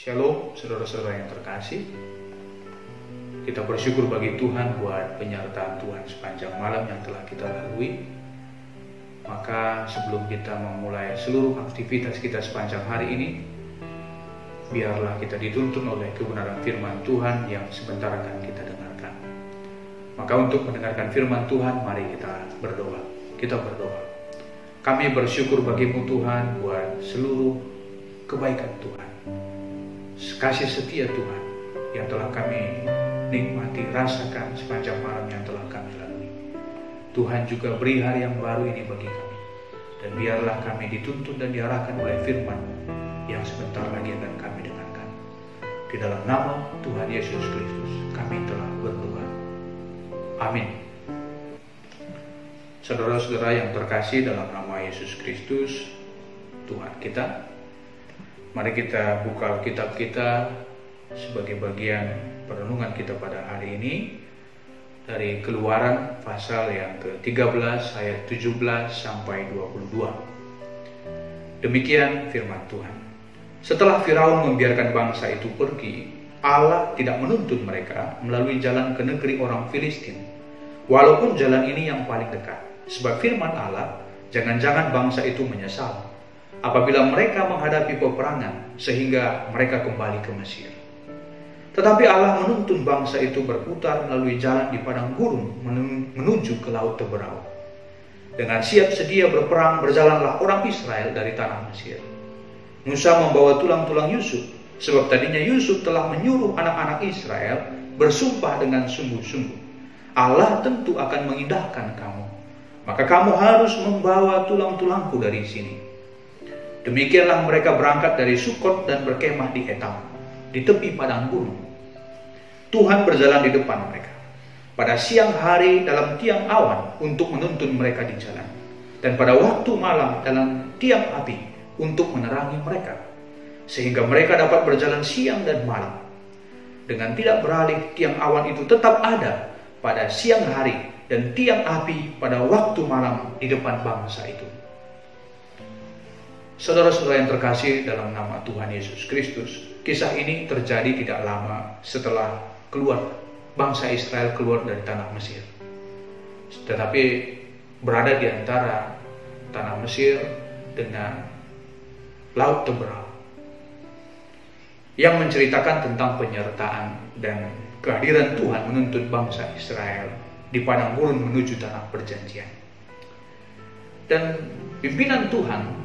Shalom, saudara-saudara yang terkasih. Kita bersyukur bagi Tuhan buat penyertaan Tuhan sepanjang malam yang telah kita lalui. Maka sebelum kita memulai seluruh aktivitas kita sepanjang hari ini, biarlah kita dituntun oleh kebenaran firman Tuhan yang sebentar akan kita dengarkan. Maka untuk mendengarkan firman Tuhan, mari kita berdoa. Kita berdoa. Kami bersyukur bagimu Tuhan buat seluruh kebaikan Tuhan, kasih setia Tuhan yang telah kami nikmati, rasakan sepanjang malam yang telah kami lalui. Tuhan juga beri hari yang baru ini bagi kami, dan biarlah kami dituntun dan diarahkan oleh firman yang sebentar lagi akan kami dengarkan. Di dalam nama Tuhan Yesus Kristus kami telah berdoa. Amin. Saudara-saudara yang terkasih dalam nama Yesus Kristus Tuhan kita, mari kita buka kitab kita sebagai bagian perenungan kita pada hari ini dari Keluaran pasal yang ke-13 ayat 17 sampai 22. Demikian firman Tuhan. Setelah Firaun membiarkan bangsa itu pergi, Allah tidak menuntun mereka melalui jalan ke negeri orang Filistin, walaupun jalan ini yang paling dekat. Sebab firman Allah, jangan-jangan bangsa itu menyesal apabila mereka menghadapi peperangan sehingga mereka kembali ke Mesir. Tetapi Allah menuntun bangsa itu berputar melalui jalan di padang gurun menuju ke laut Teberau. Dengan siap sedia berperang berjalanlah orang Israel dari tanah Mesir. Musa membawa tulang-tulang Yusuf, sebab tadinya Yusuf telah menyuruh anak-anak Israel bersumpah dengan sungguh-sungguh, Allah tentu akan mengindahkan kamu, maka kamu harus membawa tulang-tulangku dari sini. Demikianlah mereka berangkat dari Sukot dan berkemah di Etam, di tepi padang gurun. Tuhan berjalan di depan mereka pada siang hari dalam tiang awan untuk menuntun mereka di jalan, dan pada waktu malam dalam tiang api untuk menerangi mereka, sehingga mereka dapat berjalan siang dan malam. Dengan tidak beralih, tiang awan itu tetap ada pada siang hari dan tiang api pada waktu malam di depan bangsa itu. Saudara-saudara yang terkasih dalam nama Tuhan Yesus Kristus, kisah ini terjadi tidak lama setelah bangsa Israel keluar dari tanah Mesir. Tetapi berada di antara tanah Mesir dengan laut Teberau, yang menceritakan tentang penyertaan dan kehadiran Tuhan menuntun bangsa Israel di padang gurun menuju tanah perjanjian. Dan pimpinan Tuhan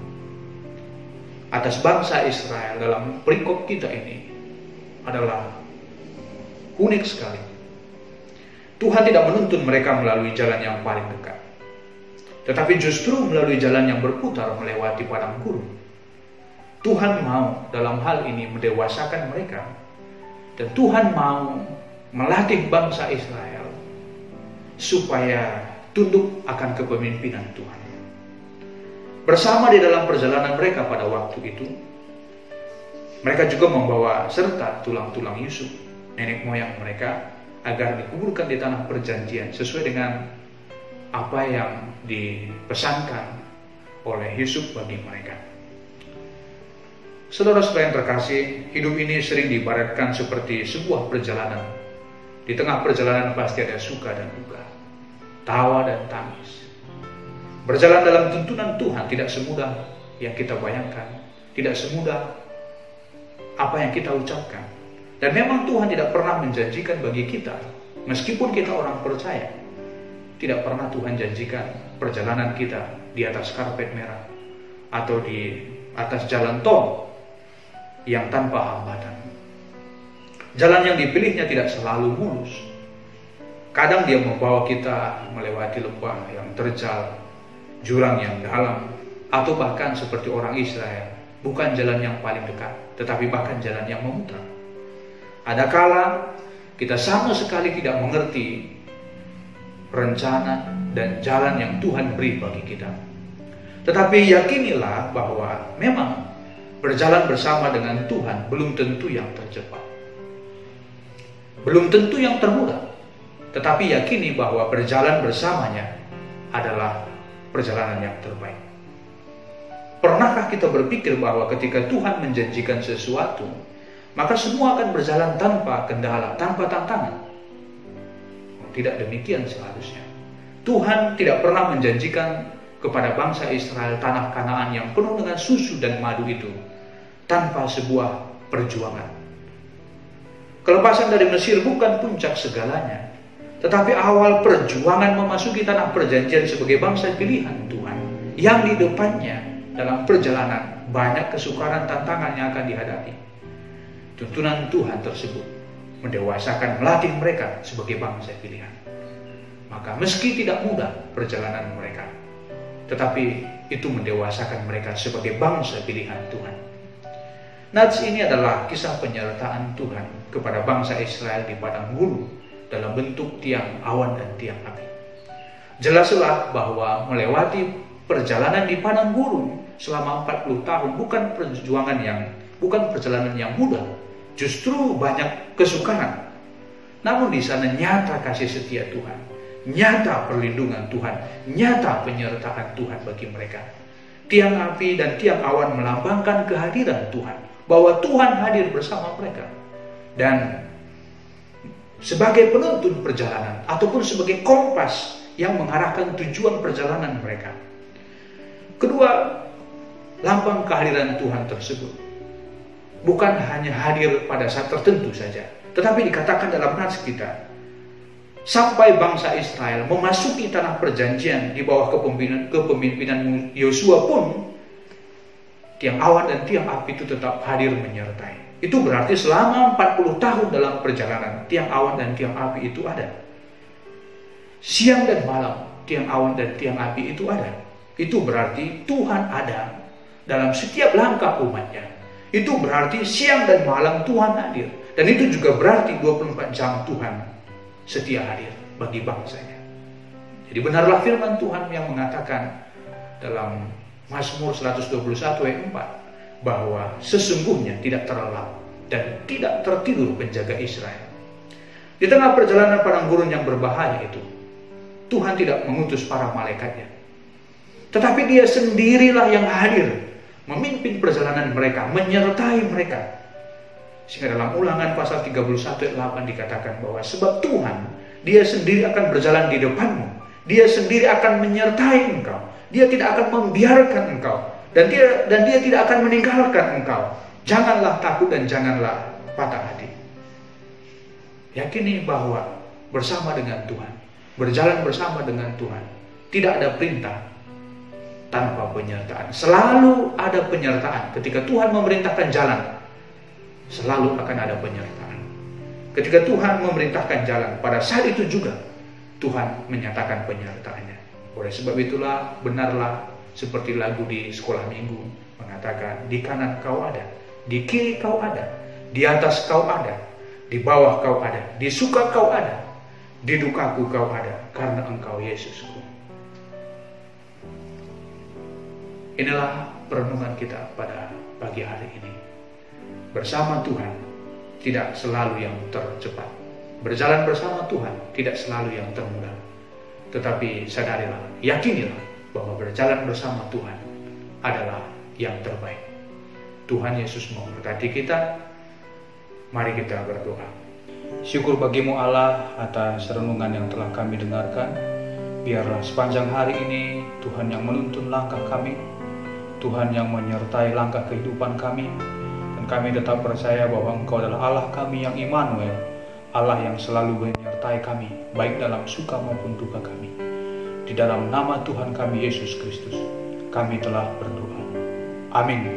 atas bangsa Israel dalam perikop kita ini adalah unik sekali. Tuhan tidak menuntun mereka melalui jalan yang paling dekat, tetapi justru melalui jalan yang berputar melewati padang gurun. Tuhan mau dalam hal ini mendewasakan mereka, dan Tuhan mau melatih bangsa Israel supaya tunduk akan kepemimpinan Tuhan. Bersama di dalam perjalanan mereka pada waktu itu, mereka juga membawa serta tulang-tulang Yusuf, nenek moyang mereka, agar dikuburkan di tanah perjanjian sesuai dengan apa yang dipesankan oleh Yusuf bagi mereka. Saudara-saudara yang terkasih, hidup ini sering diibaratkan seperti sebuah perjalanan. Di tengah perjalanan pasti ada suka dan duka, tawa dan tangis. Berjalan dalam tuntunan Tuhan tidak semudah yang kita bayangkan, tidak semudah apa yang kita ucapkan. Dan memang Tuhan tidak pernah menjanjikan bagi kita, meskipun kita orang percaya, tidak pernah Tuhan janjikan perjalanan kita di atas karpet merah atau di atas jalan tol yang tanpa hambatan. Jalan yang dipilihnya tidak selalu mulus. Kadang dia membawa kita melewati lembah yang terjal, jurang yang dalam, atau bahkan seperti orang Israel, bukan jalan yang paling dekat, tetapi bahkan jalan yang memutar. Ada kala kita sama sekali tidak mengerti rencana dan jalan yang Tuhan beri bagi kita. Tetapi yakinilah bahwa memang berjalan bersama dengan Tuhan belum tentu yang tercepat, belum tentu yang termudah, tetapi yakini bahwa berjalan bersamanya adalah perjalanan yang terbaik. Pernahkah kita berpikir bahwa ketika Tuhan menjanjikan sesuatu, maka semua akan berjalan tanpa kendala, tanpa tantangan. Tidak demikian seharusnya. Tuhan tidak pernah menjanjikan kepada bangsa Israel tanah Kanaan yang penuh dengan susu dan madu itu tanpa sebuah perjuangan. Kelepasan dari Mesir bukan puncak segalanya, tetapi awal perjuangan memasuki tanah perjanjian sebagai bangsa pilihan Tuhan, yang di depannya dalam perjalanan banyak kesukaran tantangan yang akan dihadapi. Tuntunan Tuhan tersebut mendewasakan, melatih mereka sebagai bangsa pilihan. Maka meski tidak mudah perjalanan mereka, tetapi itu mendewasakan mereka sebagai bangsa pilihan Tuhan. Nats ini adalah kisah penyertaan Tuhan kepada bangsa Israel di padang gurun dalam bentuk tiang awan dan tiang api. Jelaslah bahwa melewati perjalanan di padang gurun selama 40 tahun bukan perjalanan yang mudah, justru banyak kesukaran. Namun di sana nyata kasih setia Tuhan, nyata perlindungan Tuhan, nyata penyertaan Tuhan bagi mereka. Tiang api dan tiang awan melambangkan kehadiran Tuhan, bahwa Tuhan hadir bersama mereka. Dan sebagai penuntun perjalanan ataupun sebagai kompas yang mengarahkan tujuan perjalanan mereka. Kedua, lambang kehadiran Tuhan tersebut bukan hanya hadir pada saat tertentu saja, tetapi dikatakan dalam nats kita, sampai bangsa Israel memasuki tanah perjanjian di bawah kepemimpinan Yosua pun, tiang awan dan tiang api itu tetap hadir menyertai. Itu berarti selama 40 tahun dalam perjalanan, tiang awan dan tiang api itu ada. Siang dan malam, tiang awan dan tiang api itu ada. Itu berarti Tuhan ada dalam setiap langkah umatnya. Itu berarti siang dan malam Tuhan hadir. Dan itu juga berarti 24 jam Tuhan setia hadir bagi bangsanya. Jadi benarlah firman Tuhan yang mengatakan dalam Mazmur 121 ayat 4 bahwa sesungguhnya tidak terlelap dan tidak tertidur penjaga Israel. Di tengah perjalanan padang gurun yang berbahaya itu, Tuhan tidak mengutus para malaikatnya, tetapi Dia sendirilah yang hadir, memimpin perjalanan mereka, menyertai mereka. Sehingga dalam Ulangan pasal 31 ayat 8 dikatakan bahwa sebab Tuhan, Dia sendiri akan berjalan di depanmu, Dia sendiri akan menyertai engkau, Dia tidak akan membiarkan engkau, dan dia tidak akan meninggalkan engkau. Janganlah takut dan janganlah patah hati. Yakini bahwa bersama dengan Tuhan, berjalan bersama dengan Tuhan, tidak ada perintah tanpa penyertaan. Selalu ada penyertaan. Ketika Tuhan memerintahkan jalan, selalu akan ada penyertaan. Ketika Tuhan memerintahkan jalan, pada saat itu juga Tuhan menyatakan penyertaannya. Oleh sebab itulah, benarlah seperti lagu di sekolah minggu mengatakan, di kanan kau ada, di kiri kau ada, di atas kau ada, di bawah kau ada, di suka kau ada, di dukaku kau ada, karena engkau Yesusku. Inilah perenungan kita pada pagi hari ini. Bersama Tuhan tidak selalu yang tercepat. Berjalan bersama Tuhan tidak selalu yang termudah. Tetapi sadarilah, yakinilah bahwa berjalan bersama Tuhan adalah yang terbaik. Tuhan Yesus memberkati kita. Mari kita berdoa. Syukur bagimu Allah atas renungan yang telah kami dengarkan. Biarlah sepanjang hari ini Tuhan yang menuntun langkah kami, Tuhan yang menyertai langkah kehidupan kami, dan kami tetap percaya bahwa Engkau adalah Allah kami yang Immanuel, Allah yang selalu menyertai kami, baik dalam suka maupun duka kami. Di dalam nama Tuhan kami Yesus Kristus, kami telah berdoa. Amin.